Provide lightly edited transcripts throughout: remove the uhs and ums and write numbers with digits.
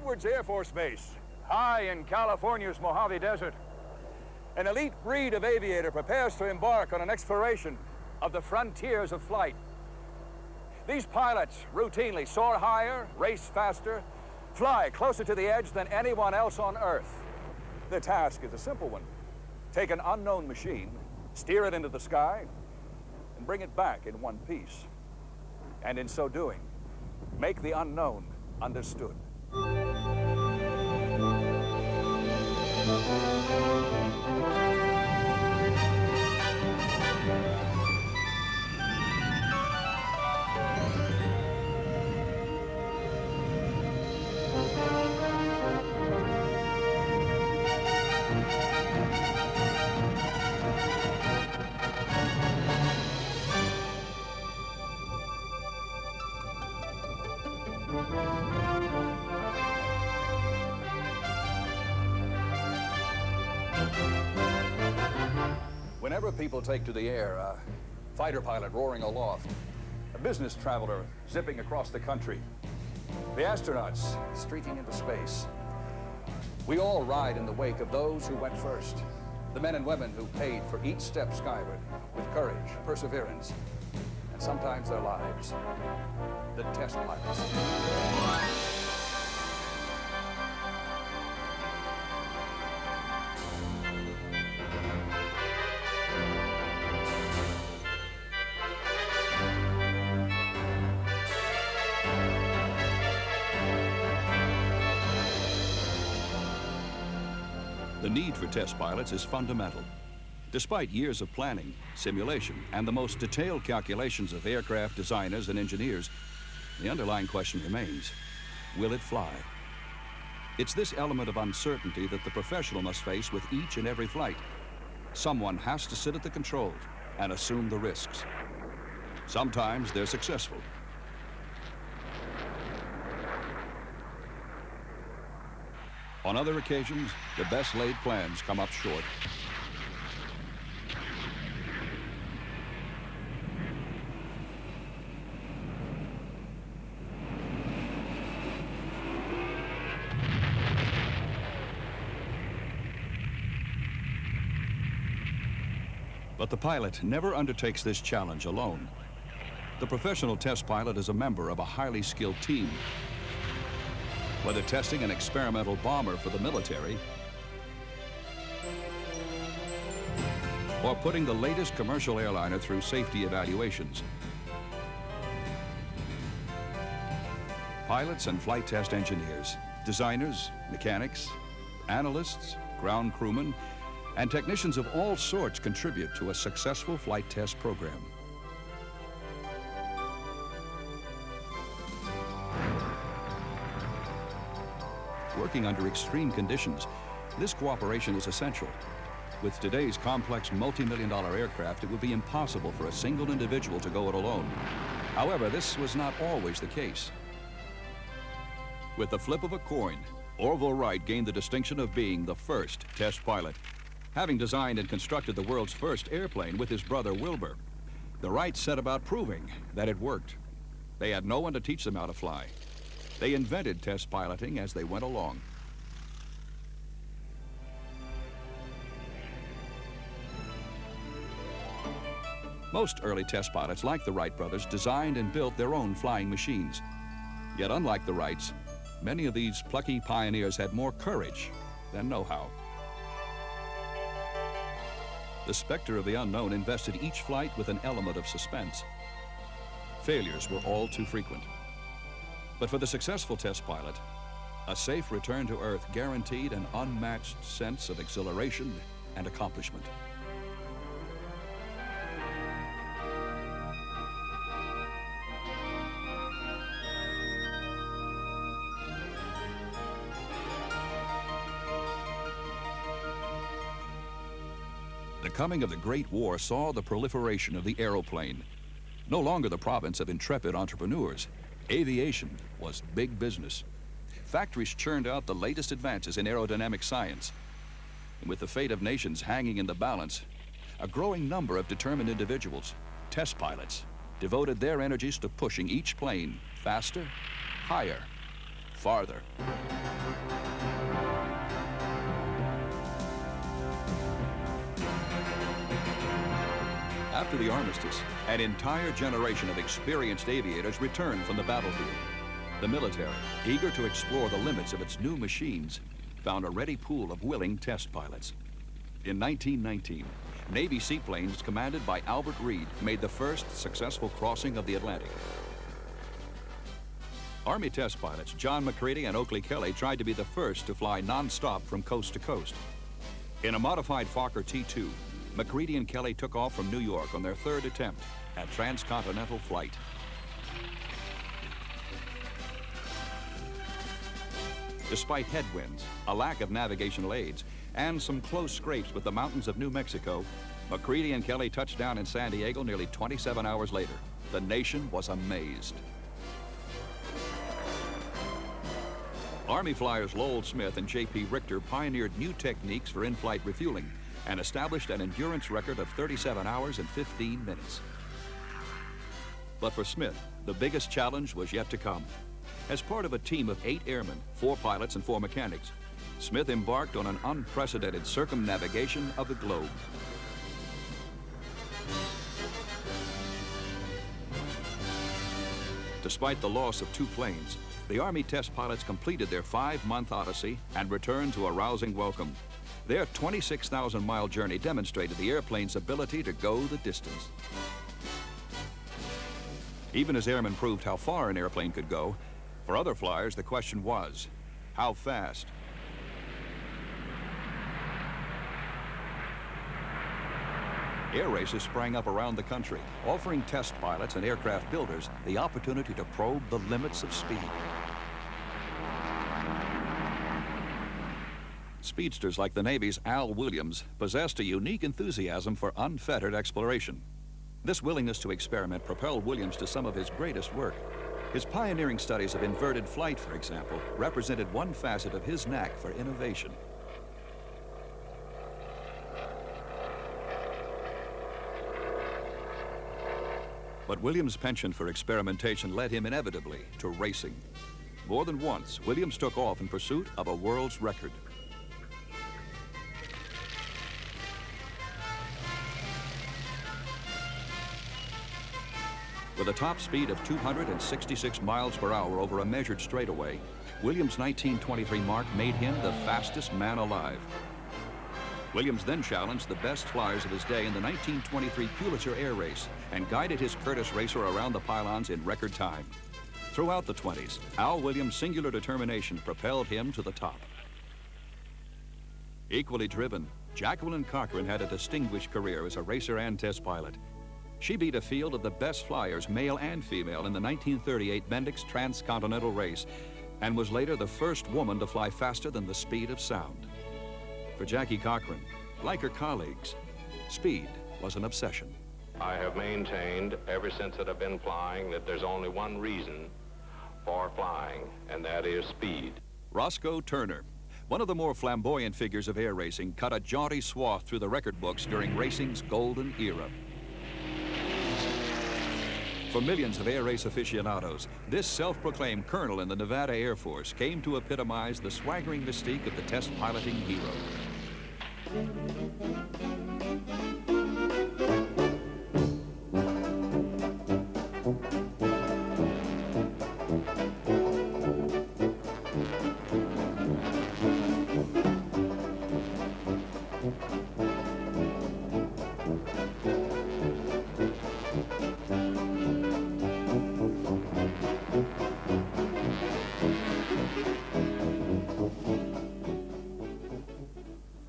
Edwards Air Force Base, high in California's Mojave Desert. An elite breed of aviator prepares to embark on an exploration of the frontiers of flight. These pilots routinely soar higher, race faster, fly closer to the edge than anyone else on Earth. The task is a simple one. Take an unknown machine, steer it into the sky, and bring it back in one piece. And in so doing, make the unknown understood. Whenever people take to the air, a fighter pilot roaring aloft, a business traveler zipping across the country, the astronauts streaking into space, we all ride in the wake of those who went first, the men and women who paid for each step skyward with courage, perseverance, and sometimes their lives, the test pilots. The need for test pilots is fundamental. Despite years of planning, simulation, and the most detailed calculations of aircraft designers and engineers, the underlying question remains, will it fly? It's this element of uncertainty that the professional must face with each and every flight. Someone has to sit at the controls and assume the risks. Sometimes they're successful. On other occasions, the best laid plans come up short. But the pilot never undertakes this challenge alone. The professional test pilot is a member of a highly skilled team. Whether testing an experimental bomber for the military or putting the latest commercial airliner through safety evaluations, pilots and flight test engineers, designers, mechanics, analysts, ground crewmen, and technicians of all sorts contribute to a successful flight test program. Working under extreme conditions, this cooperation is essential. With today's complex multi-million-dollar aircraft, it would be impossible for a single individual to go it alone. However, this was not always the case. With the flip of a coin, Orville Wright gained the distinction of being the first test pilot, having designed and constructed the world's first airplane with his brother Wilbur. The Wrights set about proving that it worked. They had no one to teach them how to fly. They invented test piloting as they went along. Most early test pilots, like the Wright brothers, designed and built their own flying machines. Yet unlike the Wrights, many of these plucky pioneers had more courage than know-how. The specter of the unknown invested each flight with an element of suspense. Failures were all too frequent. But for the successful test pilot, a safe return to Earth guaranteed an unmatched sense of exhilaration and accomplishment. The coming of the Great War saw the proliferation of the aeroplane. No longer the province of intrepid entrepreneurs, aviation was big business. Factories churned out the latest advances in aerodynamic science. And with the fate of nations hanging in the balance, a growing number of determined individuals, test pilots, devoted their energies to pushing each plane faster, higher, farther. After the armistice, an entire generation of experienced aviators returned from the battlefield. The military, eager to explore the limits of its new machines, found a ready pool of willing test pilots. In 1919, Navy seaplanes commanded by Albert Reed made the first successful crossing of the Atlantic. Army test pilots John McCready and Oakley Kelly tried to be the first to fly non-stop from coast to coast. In a modified Fokker T-2, McCready and Kelly took off from New York on their third attempt at transcontinental flight. Despite headwinds, a lack of navigational aids, and some close scrapes with the mountains of New Mexico, McCready and Kelly touched down in San Diego nearly 27 hours later. The nation was amazed. Army flyers Lowell Smith and J.P. Richter pioneered new techniques for in-flight refueling and established an endurance record of 37 hours and 15 minutes. But for Smith, the biggest challenge was yet to come. As part of a team of 8 airmen, 4 pilots and 4 mechanics, Smith embarked on an unprecedented circumnavigation of the globe. Despite the loss of 2 planes, the Army test pilots completed their 5-month odyssey and returned to a rousing welcome. Their 26,000-mile journey demonstrated the airplane's ability to go the distance. Even as airmen proved how far an airplane could go, for other flyers, the question was, how fast? Air races sprang up around the country, offering test pilots and aircraft builders the opportunity to probe the limits of speed. Speedsters like the Navy's Al Williams possessed a unique enthusiasm for unfettered exploration. This willingness to experiment propelled Williams to some of his greatest work. His pioneering studies of inverted flight, for example, represented one facet of his knack for innovation. But Williams' penchant for experimentation led him inevitably to racing. More than once, Williams took off in pursuit of a world's record. With a top speed of 266 miles per hour over a measured straightaway, Williams' 1923 mark made him the fastest man alive. Williams then challenged the best flyers of his day in the 1923 Pulitzer Air Race and guided his Curtiss racer around the pylons in record time. Throughout the 20s, Al Williams' singular determination propelled him to the top. Equally driven, Jacqueline Cochran had a distinguished career as a racer and test pilot. She beat a field of the best flyers, male and female, in the 1938 Bendix Transcontinental Race and was later the first woman to fly faster than the speed of sound. For Jackie Cochran, like her colleagues, speed was an obsession. I have maintained ever since that I've been flying that there's only one reason for flying, and that is speed. Roscoe Turner, one of the more flamboyant figures of air racing, cut a jaunty swath through the record books during racing's golden era. For millions of air race aficionados, this self-proclaimed colonel in the Nevada Air Force came to epitomize the swaggering mystique of the test piloting hero.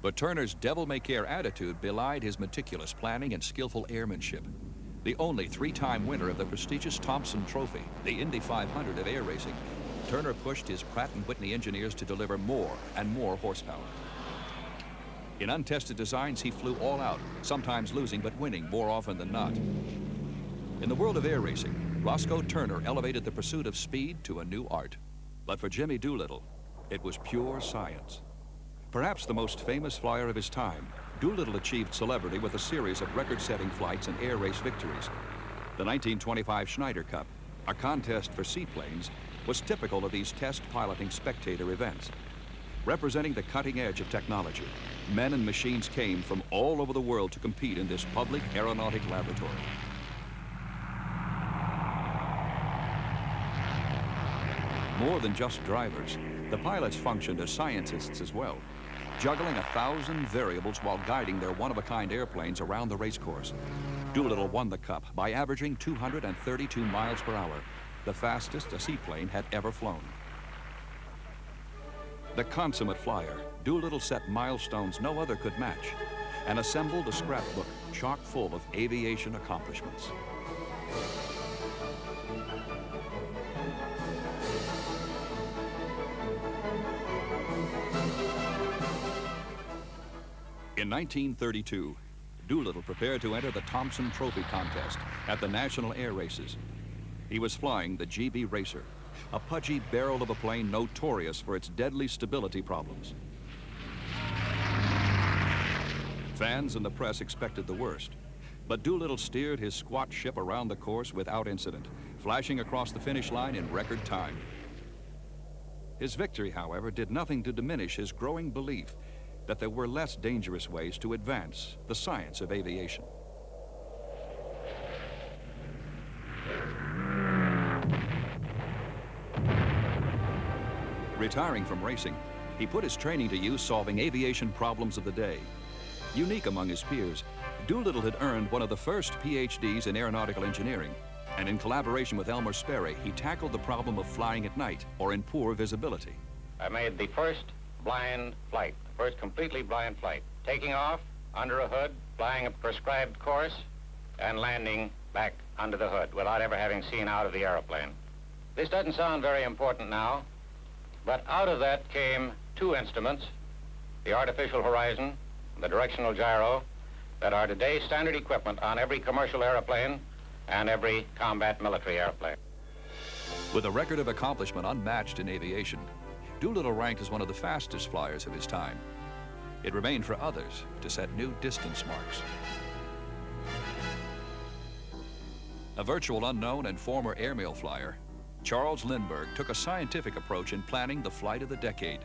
But Turner's devil-may-care attitude belied his meticulous planning and skillful airmanship. The only 3-time winner of the prestigious Thompson Trophy, the Indy 500 of air racing, Turner pushed his Pratt & Whitney engineers to deliver more and more horsepower. In untested designs, he flew all out, sometimes losing but winning more often than not. In the world of air racing, Roscoe Turner elevated the pursuit of speed to a new art. But for Jimmy Doolittle, it was pure science. Perhaps the most famous flyer of his time, Doolittle achieved celebrity with a series of record-setting flights and air race victories. The 1925 Schneider Cup, a contest for seaplanes, was typical of these test piloting spectator events. Representing the cutting edge of technology, men and machines came from all over the world to compete in this public aeronautic laboratory. More than just drivers, the pilots functioned as scientists as well, juggling 1,000 variables while guiding their one-of-a-kind airplanes around the race course. Doolittle won the Cup by averaging 232 miles per hour, the fastest a seaplane had ever flown. The consummate flyer, Doolittle set milestones no other could match and assembled a scrapbook chock full of aviation accomplishments. In 1932, Doolittle prepared to enter the Thompson Trophy contest at the National Air Races. He was flying the GB Racer, a pudgy barrel of a plane notorious for its deadly stability problems. Fans and the press expected the worst, but Doolittle steered his squat ship around the course without incident, flashing across the finish line in record time. His victory, however, did nothing to diminish his growing belief that there were less dangerous ways to advance the science of aviation. Retiring from racing, he put his training to use solving aviation problems of the day. Unique among his peers, Doolittle had earned one of the first PhDs in aeronautical engineering, and in collaboration with Elmer Sperry, he tackled the problem of flying at night or in poor visibility. I made the first blind flight, the first completely blind flight, taking off under a hood, flying a prescribed course, and landing back under the hood without ever having seen out of the airplane. This doesn't sound very important now, but out of that came two instruments, the artificial horizon, the directional gyro, that are today standard equipment on every commercial airplane and every combat military airplane. With a record of accomplishment unmatched in aviation, Doolittle ranked as one of the fastest flyers of his time. It remained for others to set new distance marks. A virtual unknown and former airmail flyer, Charles Lindbergh took a scientific approach in planning the flight of the decade.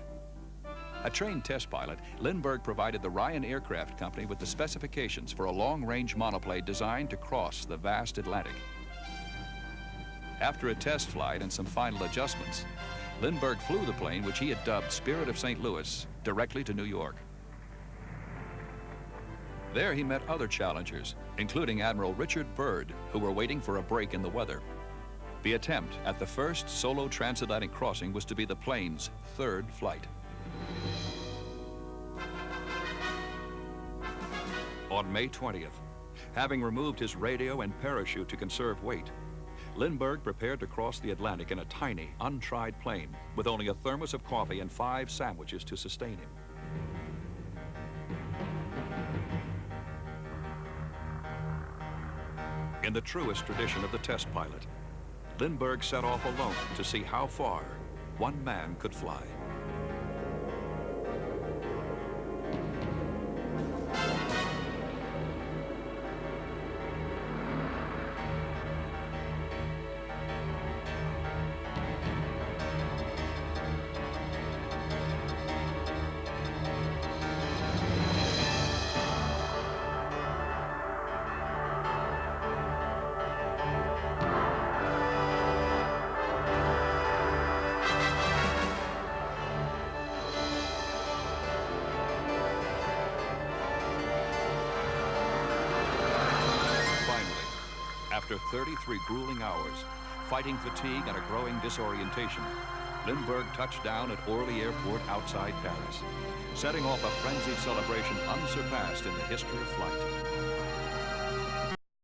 A trained test pilot, Lindbergh provided the Ryan Aircraft Company with the specifications for a long-range monoplane designed to cross the vast Atlantic. After a test flight and some final adjustments, Lindbergh flew the plane, which he had dubbed Spirit of St. Louis, directly to New York. There he met other challengers, including Admiral Richard Byrd, who were waiting for a break in the weather. The attempt at the first solo transatlantic crossing was to be the plane's third flight. On May 20th, having removed his radio and parachute to conserve weight, Lindbergh prepared to cross the Atlantic in a tiny, untried plane with only a thermos of coffee and 5 sandwiches to sustain him. In the truest tradition of the test pilot, Lindbergh set off alone to see how far one man could fly. After 33 grueling hours, fighting fatigue and a growing disorientation, Lindbergh touched down at Orly Airport outside Paris, setting off a frenzied celebration unsurpassed in the history of flight.